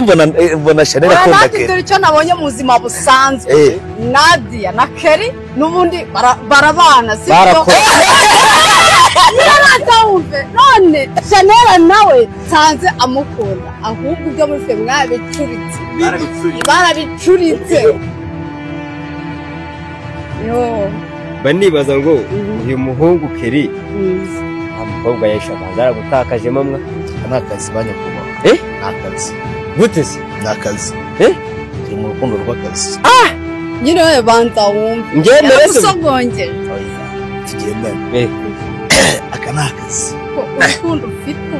mbona Chanel akunda Kelly. Dore icyo nabonye mu buzima busanzwe. Nadia na Kelly nubundi barabana sibyo. Yarataumve none Chanel nawe sanze amukunda ahubwo ibyo muri fe mwabicuritse. Barabicuritse. Yo. Banibaza ngo uyu muhungu Kelly umukobwa yashabanza gutakajemo mwa nakazi banyakuba nakazi gute se nakazi ndi mu rukundo rw'akazi nyine we banza wumve ngendere se usogonge tugende aka nakazi urukundo ufite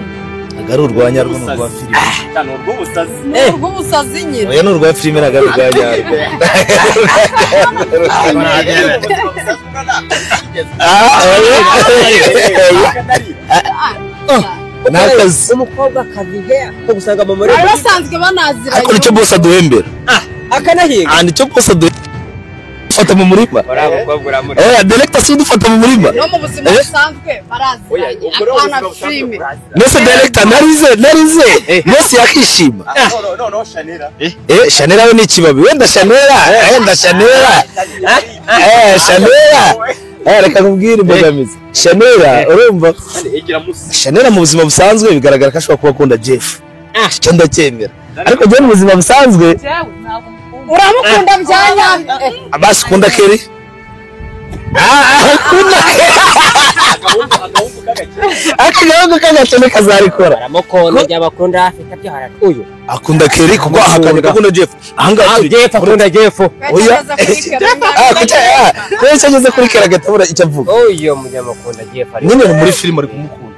agaru urwanya rwa filime cyane urw'ubusazi urw'ubusazi nyine oya n'urwa filime nagaru urwanya nakazi umukobwa kabihe ko gusanga mu muri basanzwe banazira ariko nicyo boss aduhembera akanahiga nicyo boss fata mu murima umukobwa uramuri director si dufata mu murima no mu buzima busanzwe baraziranye akana filime nese director narize nese yakishima no Chanel Chanel we ni kibabi wenda Chanel reka nkubwire imbogamizi Chanel urumva Chanel mu buzima busanzwe bigaragara ko ashobora kuba akunda Jeff cyo ndacyemera ariko je mu buzima busanzwe uramukunda byanya abasi kunda Kelly akagahungu kagacene kazarikora aramukunda by'abakunda afite byahara uyu akunda Kelly kuko ahakanye akunda Jeff ahangaha Jeff akunda Jeff oya kuko cyageze kuri Kelly agatabura icyo avuga uyu munyamakunda Jeff nyine muri film ari kumukunda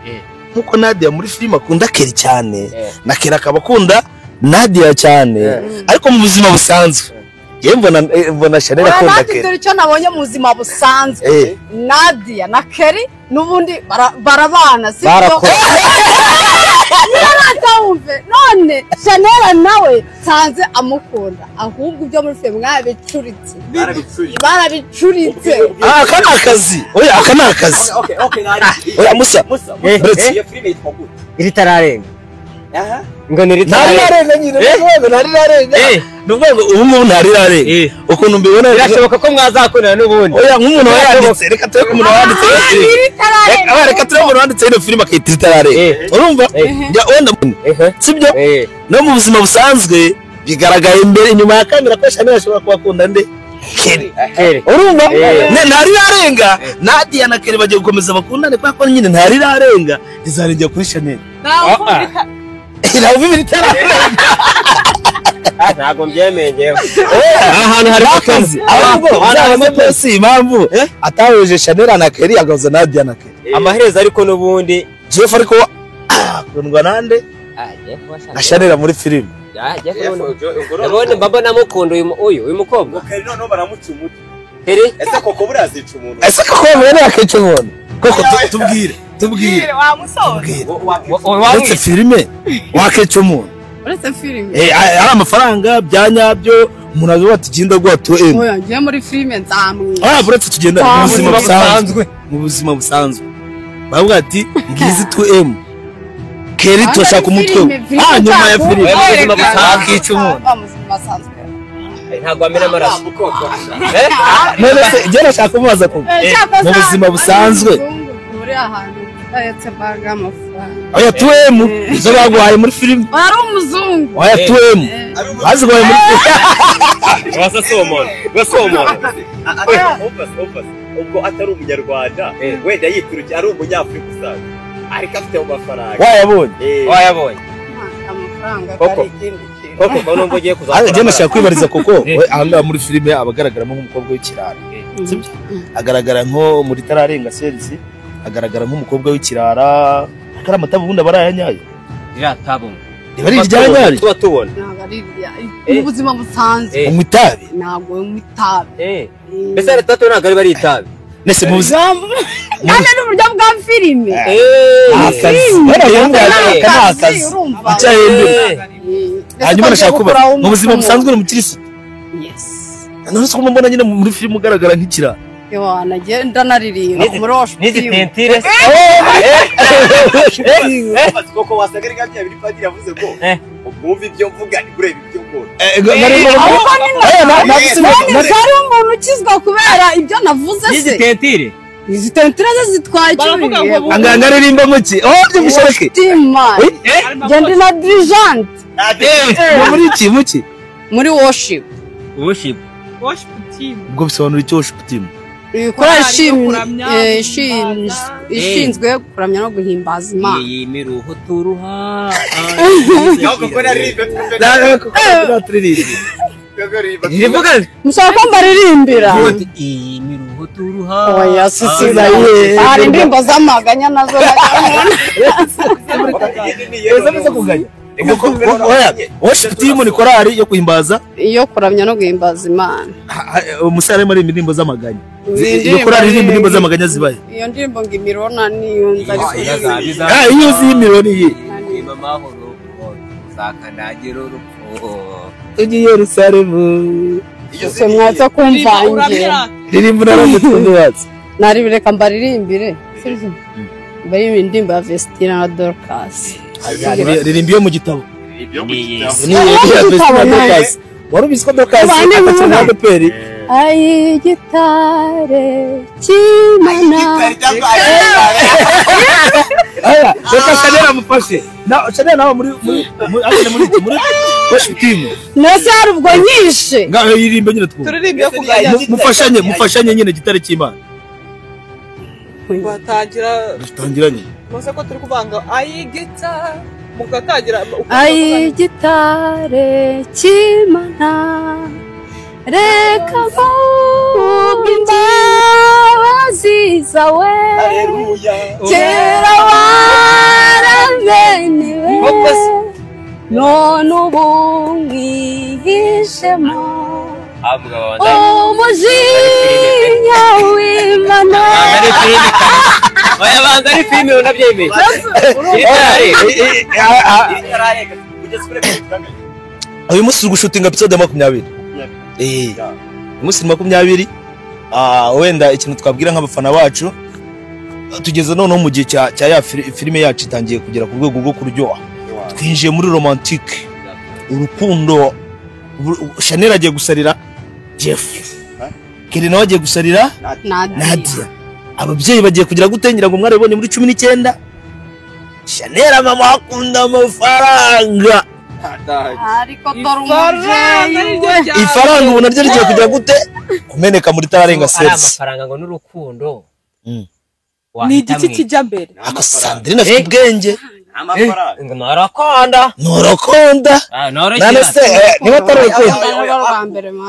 nkuko Nadia muri film akunda Kelly cyane na Kelly akaba akunda Nadia cyane ariko mu buzima busanzwe mbona Chanel akunda Kelly. Dore icyo nabonye mu buzima busanzwe Nadia na Kelly nubundi barabana sibyo. Yarataumve none Chanel nawe sanze amukunda ahubwo ibyo muri fe mwabicuritse. Barabicuritse. Aka nakazi oya aka nakazi oya musa iyo filime yitwa gute iri tararenga ngo ni ritararenga nyine ntarirarenga nuvuga ngo ubu ntarirarenga ukuntu mbibona birashoboka ko mwazakundana n'ubundi oya nk'umuntu wanditse reka tube umuntu wanditse reka tube umuntu wanditse iyo filime akayita ritararenga urumva wenda sibyo no mu buzima busanzwe bigaragaye imbere inyuma ya kamera ko Chanel ashobora kuba akunda nde Kelly urumva ntarirarenga Nadia na Kelly bagiye gukomeza bakundane kwa nyine ntarirarenga rizarengera kuri Chanel nawe ntago mbyemenyeho ahantu hari akazi ahubwo impamvu atahuje Chanel na Kelly agaza Nadia na Kelly amaherezo ariko nubundi Jeff ariko akundwa nande na Chanel muri filime nabone mbaba namukunda uyu mukobwa Kelly none baramuca umuti Kelly ese koko burazica umuntu ese koko mwene yakica umuntu koko tubwire wa musore uretse filime wakica umuntu uretse filime ari amafaranga byanyabyo umuntu avuga ati genda gwa to em oya ngiye muri filime nzamwe uretse tugenda mu buzima busanzwe bavuga ati ngizi to em Kelly toshaka umutwe nyuma ya filime akica umuntu ntago amena amaraso none gera shaka umubaza ko mu buzima busanzwe muri ahantu bayetse baga amafaranga oya to em izo bagwaye muri filime ari umuzungu oya to em bazigwaye muri basomona ubwo atari umunyarwanda wenda yiturukiye ari umunyafrika usanzwe ariko afite amafaranga wayabonye amafaranga kari ikindi koko bano mbogiye kuzakora je nashaka kwibariza koko ahanga muri filime abagaragaramo nk'umukobwa w'ikirara sibyo agaragara nko muri tararenga sensi agaragara nk'umukobwa w'ikirara akara amatabu bundi barayanyaye iratabu bari iryanyari tuba tubona mu buzima busanzwe mu itabi ntabwo mu itabi mbese leta to ntabwo ari bari itabi nese mu buzima kandi n'uburyo bwa filime akazi bicaye imbere hanyuma nashaka kuba mu buzima busanzwe uri umukirisitu none se mbona nyine muri filime ugaragara nk'ikirara yo nagenda naririmba muri oshpi n'izitentire koko wasagari gabya biri padiri yavuze ko wumva ibyo mvuga ureba ibyo mbona hari umuntu ukizwa kubera ibyo navuze se Igitentire izi tentire zitwaye anganga aririmba muki by'umushake genda na dirijante muri iki muki muri worship team ubwo bisobanura icyo worship team ikora ishinzwe kuramya no guhimbaza Imana iyi miruho turuha mushaka ko mbaririmbira iyi miruho turuha oya sisibaye hari indirimbo z'amaganya nazo worship team ni korali yo guhimbaza iyo kuramya no guhimbaza Imana umusare ari indirimbo z'amaganya iyo korali iri indirimbo z'amaganya zibaye iyo ndirimbo ngo imirona niyo nzari iyo uzi imironi ye amahoro zakandagira urupfu ujye Yerusalemu se mwatse kumvange ririmbo n'abamutunde watse nari bireka mbaririmbire bari indirimbo ya Vestina na Dorcas ririmbiye mu gitabo wari ubizi ko Dorcas akatana na Peri ay gitare kimana reka Chanel amufashe Chanel nawe muri worship team nose hari ubwo nyishe ngaho yirimbe nyine twumva turirimbiye kuganya mufashanye nyine gitare cy'Imana batangiranye mose ko turi kuvanga ayigita mugatangira ay gitare kimana reka imbabazi zawe kera waramenewe none ubu mwihishemo umujinya w'Imana oya banza ari filime unabyemeye uyu munsi uri gushutinga episode 20 umunsi 20 wenda ikintu twabwira nk'abafana bacu tugeze noneho mu gihe cya ya filime yacu itangiye kugera ku rwego rwo kuryoha twinjiye muri romantique urukundo Chanel agiye gusarira Jeff Kelly nawe agiye gusarira Nadia ababyeyi bagiye kugira gutengira ngo mwari bonye muri 19 Chanel mama akunda amafaranga ariko torumuvyeyi ifaranga ubu naryo rigiye kugira gute kumeneka muri tararenga sales amafaranga ngo n'urukundo ni igiki kijya mbere ako Sandrine afite ubwenge amafaranga norokonda none se niba tarurukundo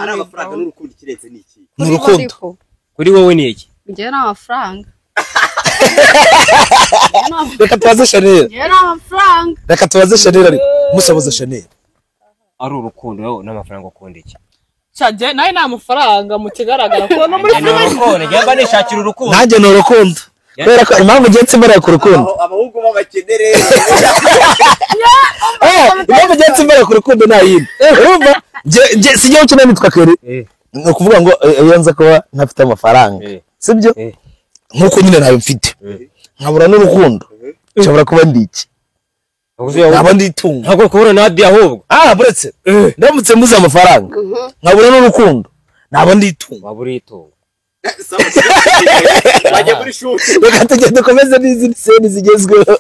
ari amafaranga n'urukundo kiretse niki n'urukundo kuri wowe ni iki ngiye n'amafaranga reka tubaze Chanel ngiye n'amafaranga reka tubaze Chanel ariko musabuza Chanel ari urukundo n'amafaranga ukunda iki cyaje naye nta mafaranga mu kigaragara ko no muri filime njye nishakira urukundo nanjye n'urukundo kubera ko impamvu ugiye tsimbara ku rukundo abahungu b'abakenere impamvu ugiye tsimbara ku rukundo nta yindi urumva sijya ukina nitwa Kelly ni ukuvuga ngo iyo nza kuba ntafite amafaranga sibyo nkuko nyine ntayo mfite nkabura n'urukundo nshobora kuba ndi iki nkaba ndi itungo ntabwo kubura Nadia ahubwo buretse ndamutse mbuze amafaranga nkabura n'urukundo naba ndi itungo waba uri itungo bajya kuri shoot reka tugende dukomeze n'izindi seni zigezweho